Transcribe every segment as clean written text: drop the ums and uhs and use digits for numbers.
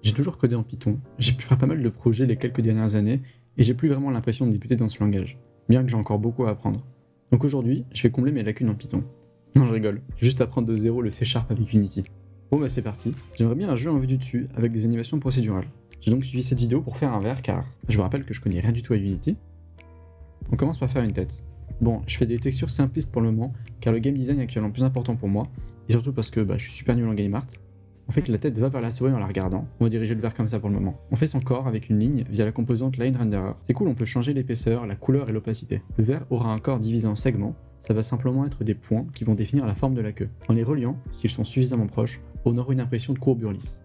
J'ai toujours codé en Python, j'ai pu faire pas mal de projets les quelques dernières années, et j'ai plus vraiment l'impression de débuter dans ce langage, bien que j'ai encore beaucoup à apprendre. Donc aujourd'hui, je vais combler mes lacunes en Python. Non, je rigole, juste apprendre de zéro le C# avec Unity. Bon bah c'est parti, j'aimerais bien un jeu en vue du dessus, avec des animations procédurales. J'ai donc suivi cette vidéo pour faire un verre car je vous rappelle que je connais rien du tout à Unity. On commence par faire une tête. Bon, je fais des textures simplistes pour le moment, car le game design est actuellement plus important pour moi, et surtout parce que je suis super nul en game art. On fait que la tête va vers la souris en la regardant, on va diriger le verre comme ça pour le moment. On fait son corps avec une ligne via la composante Line Renderer. C'est cool, on peut changer l'épaisseur, la couleur et l'opacité. Le verre aura un corps divisé en segments, ça va simplement être des points qui vont définir la forme de la queue. En les reliant, s'ils sont suffisamment proches, on aura une impression de courbure lisse.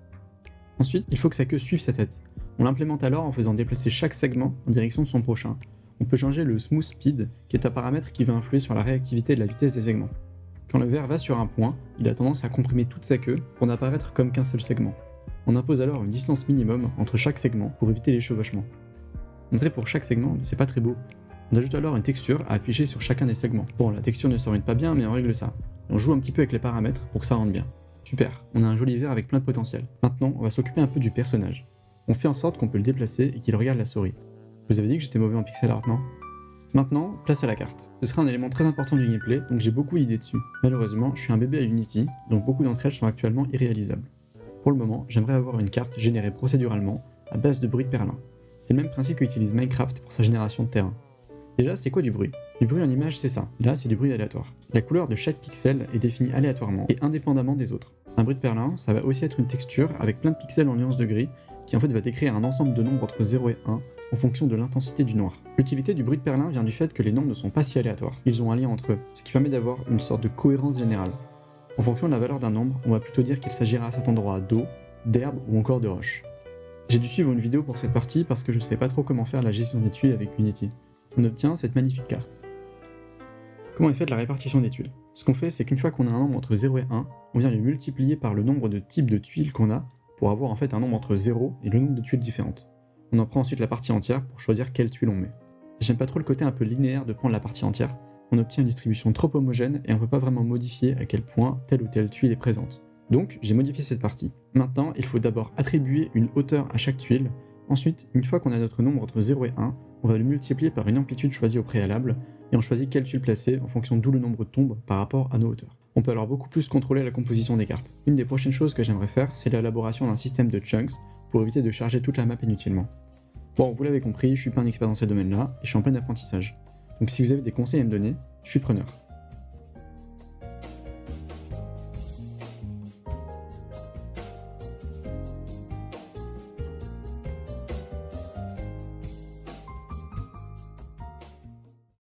Ensuite, il faut que sa queue suive sa tête. On l'implémente alors en faisant déplacer chaque segment en direction de son prochain. On peut changer le Smooth Speed, qui est un paramètre qui va influer sur la réactivité de la vitesse des segments. Quand le verre va sur un point, il a tendance à comprimer toute sa queue pour n'apparaître comme qu'un seul segment. On impose alors une distance minimum entre chaque segment pour éviter les chevauchements. Montrer pour chaque segment, c'est pas très beau. On ajoute alors une texture à afficher sur chacun des segments. Bon, la texture ne s'oriente pas bien, mais on règle ça. On joue un petit peu avec les paramètres pour que ça rende bien. Super, on a un joli verre avec plein de potentiel. Maintenant, on va s'occuper un peu du personnage. On fait en sorte qu'on peut le déplacer et qu'il regarde la souris. Je vous avais dit que j'étais mauvais en pixel art, non ? Maintenant, place à la carte. Ce sera un élément très important du gameplay, donc j'ai beaucoup d'idées dessus. Malheureusement, je suis un bébé à Unity, donc beaucoup d'entre elles sont actuellement irréalisables. Pour le moment, j'aimerais avoir une carte générée procéduralement à base de bruit de perlin. C'est le même principe qu'utilise Minecraft pour sa génération de terrain. Déjà, c'est quoi du bruit ? Du bruit en image, c'est ça. Là, c'est du bruit aléatoire. La couleur de chaque pixel est définie aléatoirement et indépendamment des autres. Un bruit de perlin, ça va aussi être une texture avec plein de pixels en nuances de gris, qui en fait va décrire un ensemble de nombres entre 0 et 1 en fonction de l'intensité du noir. L'utilité du bruit de perlin vient du fait que les nombres ne sont pas si aléatoires, ils ont un lien entre eux, ce qui permet d'avoir une sorte de cohérence générale. En fonction de la valeur d'un nombre, on va plutôt dire qu'il s'agira à cet endroit d'eau, d'herbe ou encore de roche. J'ai dû suivre une vidéo pour cette partie parce que je ne savais pas trop comment faire la gestion des tuiles avec Unity. On obtient cette magnifique carte. Comment est faite la répartition des tuiles ? Ce qu'on fait, c'est qu'une fois qu'on a un nombre entre 0 et 1, on vient le multiplier par le nombre de types de tuiles qu'on a pour avoir en fait un nombre entre 0 et le nombre de tuiles différentes. On en prend ensuite la partie entière pour choisir quelle tuile on met. J'aime pas trop le côté un peu linéaire de prendre la partie entière, on obtient une distribution trop homogène et on peut pas vraiment modifier à quel point telle ou telle tuile est présente. Donc j'ai modifié cette partie. Maintenant, il faut d'abord attribuer une hauteur à chaque tuile, ensuite, une fois qu'on a notre nombre entre 0 et 1, on va le multiplier par une amplitude choisie au préalable, et on choisit quelle tuile placer en fonction d'où le nombre tombe par rapport à nos hauteurs. On peut alors beaucoup plus contrôler la composition des cartes. Une des prochaines choses que j'aimerais faire, c'est l'élaboration d'un système de chunks pour éviter de charger toute la map inutilement. Bon, vous l'avez compris, je suis pas un expert dans ces domaines-là, et je suis en plein apprentissage. Donc si vous avez des conseils à me donner, je suis preneur.